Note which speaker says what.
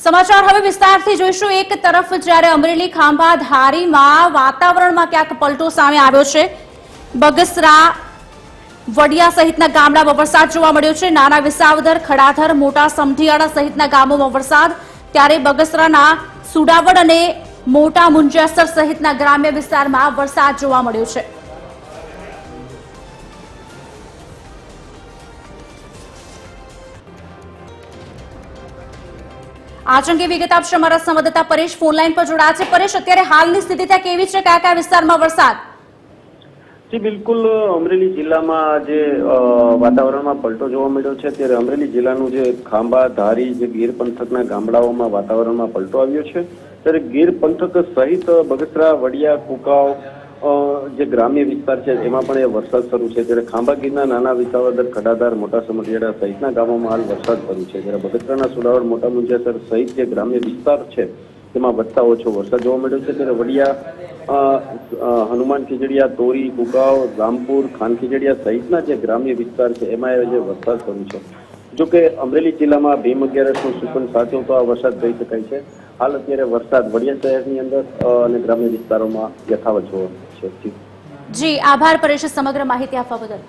Speaker 1: સમાચાર હવે વિસ્તારથી જોઈશું। એક તરફ જ્યારે અમરેલી ખાંભા ધારીમાં વાતાવરણમાં ક્યાંક પલટો સામે આવ્યો છે। બગસરા વડિયા સહિતના ગામડામાં વરસાદ જોવા મળ્યો છે। નાના વિસાવદર, ખડાધર, મોટા સમઢિયાળા સહિતના ગામોમાં વરસાદ, ત્યારે બગસરાના સુડાવડ અને મોટા મુંજેસર સહિતના ગ્રામ્ય વિસ્તારમાં વરસાદ જોવા મળ્યો છે। आज अंगे विगत आपशे हमारा संवाददाता परेश फोन लाइन पर जोड़ा है। परेश, अत्यारे हालनी स्थिति त्यां केवी छे? क्या क्या विस्तारमां वरसाद?
Speaker 2: जी बिल्कुल, अमरेली जिल्लामां जे वातावरणमां पलटो जोवा मळ्यो छे, त्यारे अमरेली जिल्लानुं जे खांभा, धारी, जे गीर पंथकना गामडाओमां वातावरणमां पलटो आव्यो छे। त्यारे गीर पंथक सहित बगसरा, वडिया, कुकाव जे ग्राम्य विस्तार है एमां पण वरसाद शरू है। त्यारे खांभा गीરના નાના વિસાવદર, ખડાધાર, મોટા સમઢિયાળા સહિતના ગામોમાં હાલ વરસાદ શરૂ છે। જ્યારે બગસરાના સુડાવડ, મોટા મુંજેસર સહિત જે ગ્રામ્ય વિસ્તાર છે તેમાં વધતા ઓછો વરસાદ જોવા મળ્યો છે। ત્યારે વડિયા, હનુમાન ખીજડીયા, તોરી, કુકાવ, રામપુર, ખાન ખીજડીયા સહિતના જે ગ્રામ્ય વિસ્તાર છે એમાં જે વરસાદ શરૂ છે। જો કે અમરેલી જિલ્લામાં ભીમ 11નું સુકન સાચવતો આ વરસાદ કહી શકાય છે। હાલ અત્યારે વરસાદ વડિયા શહેરની અંદર અને ગ્રામ્ય વિસ્તારોમાં યથાવત જોવા મળે છે।
Speaker 1: જી આભાર પરેશ, સમગ્ર માહિતી આપવા બદલ।